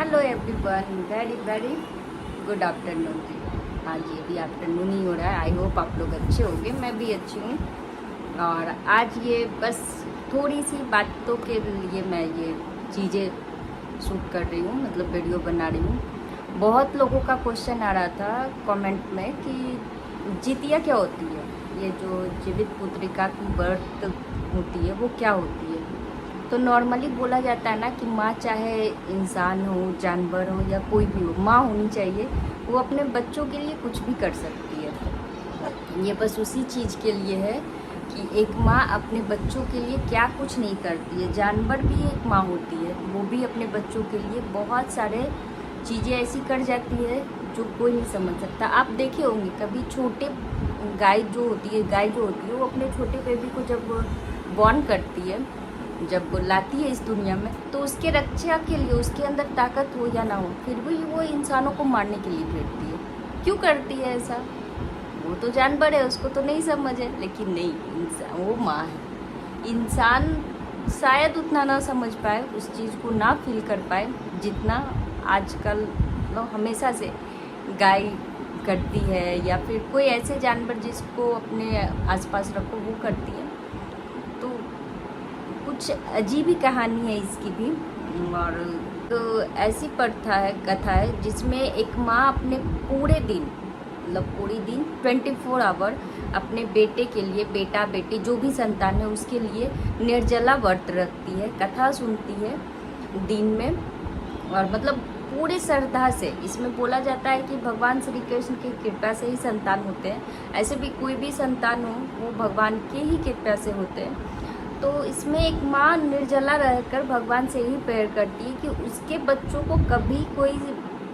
Hello everyone, very very good afternoon जी। हाँ जी, अभी आफ्टरनून ही हो रहा है। आई होप आप लोग अच्छे होंगे, मैं भी अच्छी हूँ। और आज ये बस थोड़ी सी बातों के लिए मैं ये चीज़ें शूट कर रही हूँ, मतलब वीडियो बना रही हूँ। बहुत लोगों का क्वेश्चन आ रहा था कमेंट में कि जितिया क्या होती है, ये जो जीवित पुत्रिका की बर्थ होती है वो क्या होती है। तो नॉर्मली बोला जाता है ना कि माँ चाहे इंसान हो, जानवर हो या कोई भी हो, माँ होनी चाहिए। वो अपने बच्चों के लिए कुछ भी कर सकती है। ये बस उसी चीज़ के लिए है कि एक माँ अपने बच्चों के लिए क्या कुछ नहीं करती है। जानवर भी एक माँ होती है, वो भी अपने बच्चों के लिए बहुत सारे चीज़ें ऐसी कर जाती है जो कोई नहीं समझ सकता। आप देखे होंगे कभी छोटे गाय जो होती है वो अपने छोटे बेबी को जब बॉर्न करती है, जब वो लाती है इस दुनिया में, तो उसके रक्षा के लिए उसके अंदर ताकत हो या ना हो, फिर भी वो इंसानों को मारने के लिए फिरती है। क्यों करती है ऐसा? वो तो जानवर है, उसको तो नहीं समझ है, लेकिन नहीं, इंसान वो माँ है। इंसान शायद उतना ना समझ पाए, उस चीज़ को ना फील कर पाए जितना आजकल लोग हमेशा से गाय करती है, या फिर कोई ऐसे जानवर जिसको अपने आसपास रखो वो करती है। तो कुछ अजीब ही कहानी है इसकी भी। और तो ऐसी कथा है जिसमें एक माँ अपने पूरे दिन, मतलब पूरी दिन 24 आवर अपने बेटे के लिए, बेटा बेटी जो भी संतान है उसके लिए निर्जला व्रत रखती है, कथा सुनती है दिन में। और मतलब पूरे श्रद्धा से, इसमें बोला जाता है कि भगवान श्री कृष्ण की कृपा से ही संतान होते हैं। ऐसे भी कोई भी संतान हो वो भगवान की ही कृपा से होते हैं। तो इसमें एक माँ निर्जला रहकर भगवान से ही प्रेयर करती है कि उसके बच्चों को कभी कोई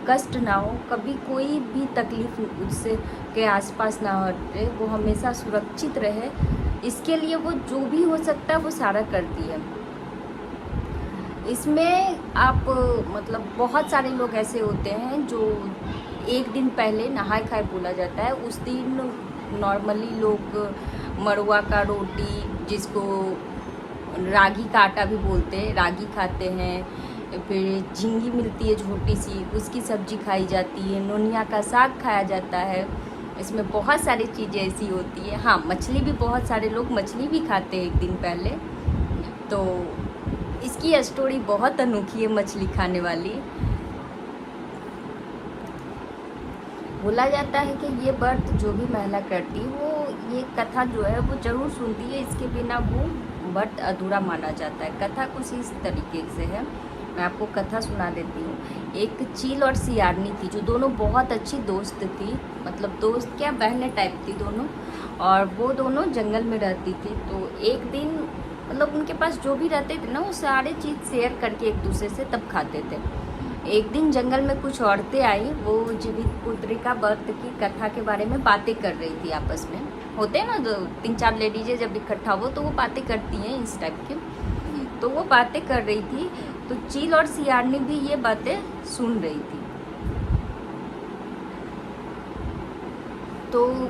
कष्ट ना हो, कभी कोई भी तकलीफ उससे के आसपास ना हटे, वो हमेशा सुरक्षित रहे। इसके लिए वो जो भी हो सकता है वो सारा करती है। इसमें आप मतलब बहुत सारे लोग ऐसे होते हैं जो एक दिन पहले नहाए खाए बोला जाता है, उस दिन नॉर्मली लोग मड़ुआ का रोटी, जिसको रागी का आटा भी बोलते हैं, रागी खाते हैं। फिर झींगी मिलती है छोटी सी, उसकी सब्जी खाई जाती है। नोनिया का साग खाया जाता है। इसमें बहुत सारी चीज़ें ऐसी होती है। हाँ, मछली भी, बहुत सारे लोग मछली भी खाते हैं एक दिन पहले। तो इसकी स्टोरी बहुत अनोखी है मछली खाने वाली। बोला जाता है कि ये व्रत जो भी महिला करती है वो ये कथा जो है वो जरूर सुनती है, इसके बिना वो व्रत अधूरा माना जाता है। कथा कुछ इस तरीके से है, मैं आपको कथा सुना देती हूँ। एक चील और सियारनी थी जो दोनों बहुत अच्छी दोस्त थी, मतलब दोस्त क्या, बहनें टाइप थी दोनों। और वो दोनों जंगल में रहती थी। तो एक दिन मतलब उनके पास जो भी रहते थे ना वो सारे चीज़ शेयर करके एक दूसरे से तब खाते थे। एक दिन जंगल में कुछ औरतें आई, वो जीवित पुत्रिका व्रत की कथा के बारे में बातें कर रही थी आपस में। होते हैं ना जो 3-4 लेडीजें जब इकट्ठा हो तो वो बातें करती हैं इस टाइप के। तो वो बातें कर रही थी, तो चील और सियारनी भी ये बातें सुन रही थी। तो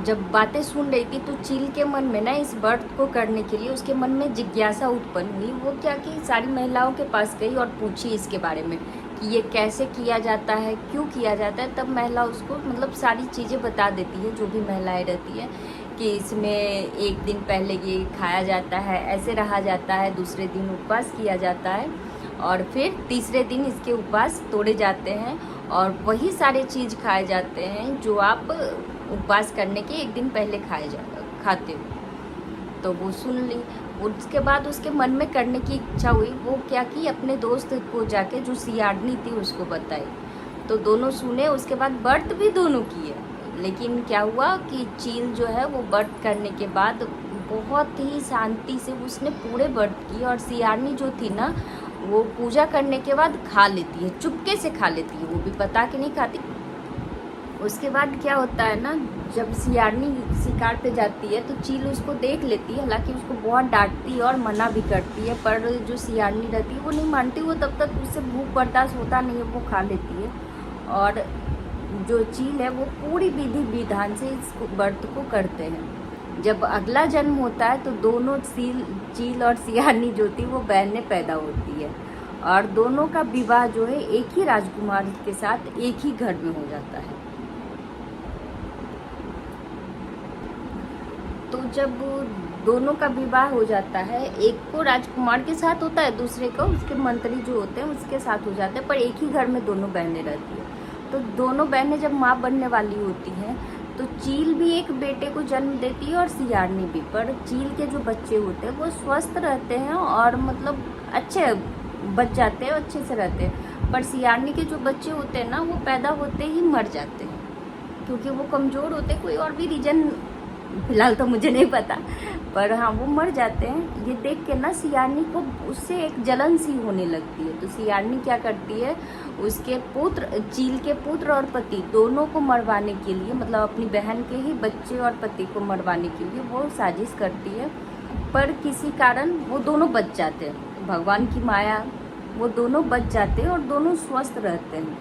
जब बातें सुन रही थी तो चील के मन में ना इस व्रत को करने के लिए उसके मन में जिज्ञासा उत्पन्न हुई। वो क्या कि सारी महिलाओं के पास गई और पूछी इसके बारे में कि ये कैसे किया जाता है, क्यों किया जाता है। तब महिला उसको मतलब सारी चीज़ें बता देती है, जो भी महिलाएं रहती है, कि इसमें एक दिन पहले ये खाया जाता है, ऐसे रहा जाता है, दूसरे दिन उपवास किया जाता है, और फिर तीसरे दिन इसके उपवास तोड़े जाते हैं और वही सारे चीज़ खाए जाते हैं जो आप उपवास करने के एक दिन पहले खाते हो। तो वो सुन ली। उसके बाद उसके मन में करने की इच्छा हुई। वो क्या कि अपने दोस्त को जाके, जो सियारनी थी, उसको बताई। तो दोनों सुने, उसके बाद व्रत भी दोनों किए। लेकिन क्या हुआ कि चील जो है वो व्रत करने के बाद बहुत ही शांति से उसने पूरे व्रत किए, और सियारनी जो थी ना वो पूजा करने के बाद खा लेती है, चुपके से खा लेती है, वो भी बता के नहीं खाती। उसके बाद क्या होता है ना, जब सियारनी शिकार पे जाती है तो चील उसको देख लेती है, हालांकि उसको बहुत डांटती है और मना भी करती है, पर जो सियारनी रहती है वो नहीं मानती। वो तब तक उससे भूख बर्दाश्त होता नहीं है, वो खा लेती है। और जो चील है वो पूरी विधि विधान से इस व्रत को करते हैं। जब अगला जन्म होता है तो दोनों चील और सियारनी जो थी वो बहनें पैदा होती है। और दोनों का विवाह जो है एक ही राजकुमार के साथ एक ही घर में हो जाता है। तो जब दोनों का विवाह हो जाता है, एक को राजकुमार के साथ होता है, दूसरे को उसके मंत्री जो होते हैं उसके साथ हो जाता है, पर एक ही घर में दोनों बहनें रहती हैं। तो दोनों बहनें जब माँ बनने वाली होती हैं तो चील भी एक बेटे को जन्म देती है और सियारनी भी। पर चील के जो बच्चे होते हैं वो स्वस्थ रहते हैं और मतलब अच्छे बच जाते हैं, अच्छे से रहते हैं। पर सियारनी के जो बच्चे होते हैं ना, वो पैदा होते ही मर जाते हैं, क्योंकि वो कमज़ोर होते हैं। कोई और भी रीज़न फिलहाल तो मुझे नहीं पता, पर हाँ वो मर जाते हैं। ये देख के ना सियारनी को उससे एक जलन सी होने लगती है। तो सियारनी क्या करती है, उसके पुत्र, चील के पुत्र और पति दोनों को मरवाने के लिए, मतलब अपनी बहन के ही बच्चे और पति को मरवाने के लिए वो साजिश करती है। पर किसी कारण वो दोनों बच जाते हैं, भगवान की माया, वो दोनों बच जाते हैं और दोनों स्वस्थ रहते हैं,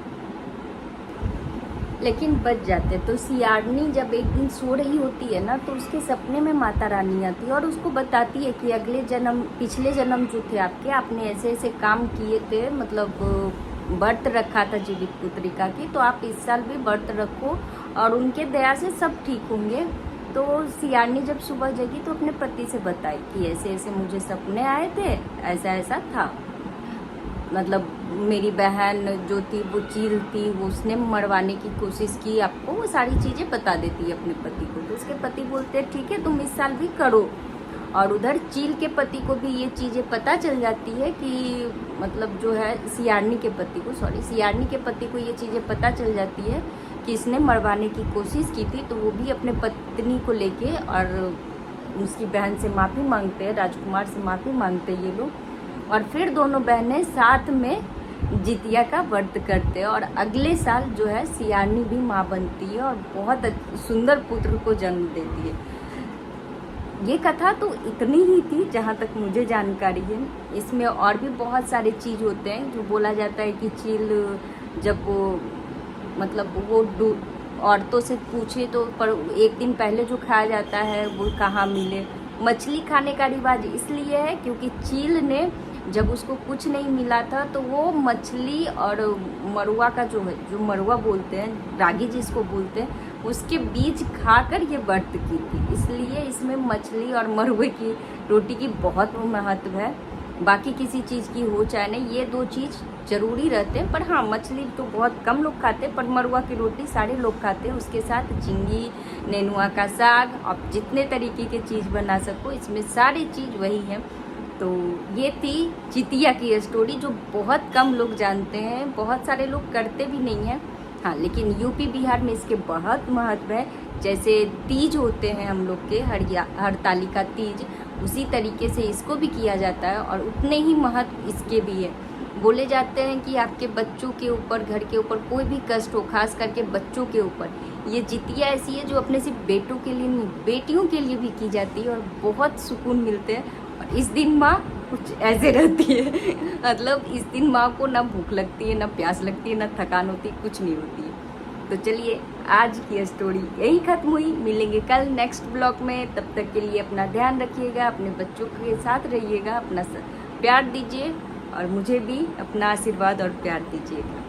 लेकिन बच जाते। तो सियारनी जब एक दिन सो रही होती है ना, तो उसके सपने में माता रानी आती है और उसको बताती है कि अगले जन्म, पिछले जन्म जो थे आपके, आपने ऐसे ऐसे काम किए थे, मतलब व्रत रखा था जीवित पुत्रिका की, तो आप इस साल भी व्रत रखो और उनके दया से सब ठीक होंगे। तो सियारनी जब सुबह जगी तो अपने पति से बताई कि ऐसे ऐसे मुझे सपने आए थे, ऐसा ऐसा था, मतलब मेरी बहन जो थी वो चील थी, वो उसने मरवाने की कोशिश की आपको, वो सारी चीज़ें बता देती है अपने पति को। तो उसके पति बोलते हैं ठीक है तुम इस साल भी करो। और उधर चील के पति को भी ये चीज़ें पता चल जाती है कि मतलब जो है सियारनी के पति को, सियारनी के पति को ये चीज़ें पता चल जाती है कि इसने मरवाने की कोशिश की थी। तो वो भी अपने पत्नी को लेके और उसकी बहन से माफ़ी मांगते हैं, राजकुमार से माफ़ी मांगते हैं ये लोग। और फिर दोनों बहनें साथ में जितिया का व्रत करते हैं और अगले साल जो है सियारनी भी माँ बनती है और बहुत सुंदर पुत्र को जन्म देती है। ये कथा तो इतनी ही थी जहाँ तक मुझे जानकारी है। इसमें और भी बहुत सारे चीज़ होते हैं जो बोला जाता है कि चील जब वो मतलब वो औरतों से पूछे तो पर एक दिन पहले जो खाया जाता है वो कहाँ मिले। मछली खाने का रिवाज इसलिए है क्योंकि चील ने जब उसको कुछ नहीं मिला था तो वो मछली और मरुआ का जो है, जो मरुआ बोलते हैं, रागी जिसको बोलते हैं, उसके बीज खाकर ये व्रत की थी। इसलिए इसमें मछली और मरुए की रोटी की बहुत महत्व है। बाकी किसी चीज़ की हो चाहे नहीं, ये दो चीज़ ज़रूरी रहते हैं। पर हाँ, मछली तो बहुत कम लोग खाते हैं, पर मरुआ की रोटी सारे लोग खाते हैं। उसके साथ झींगी, नेनुआ का साग, आप जितने तरीके की चीज़ बना सको, इसमें सारी चीज़ वही है। तो ये थी जितिया की स्टोरी जो बहुत कम लोग जानते हैं, बहुत सारे लोग करते भी नहीं हैं। हाँ, लेकिन यूपी बिहार में इसके बहुत महत्व है। जैसे तीज होते हैं हम लोग के, हरतालिका तीज, उसी तरीके से इसको भी किया जाता है और उतने ही महत्व इसके भी है। बोले जाते हैं कि आपके बच्चों के ऊपर, घर के ऊपर कोई भी कष्ट हो, खास करके बच्चों के ऊपर, ये जितिया ऐसी है जो अपने सिर्फ बेटों के लिए नहीं, बेटियों के लिए भी की जाती है और बहुत सुकून मिलते हैं। और इस दिन माँ कुछ ऐसे रहती है मतलब इस दिन माँ को ना भूख लगती है, ना प्यास लगती है, ना थकान होती है, कुछ नहीं होती है। तो चलिए आज की स्टोरी यही खत्म हुई। मिलेंगे कल नेक्स्ट ब्लॉग में। तब तक के लिए अपना ध्यान रखिएगा, अपने बच्चों के साथ रहिएगा, अपना प्यार दीजिए और मुझे भी अपना आशीर्वाद और प्यार दीजिएगा।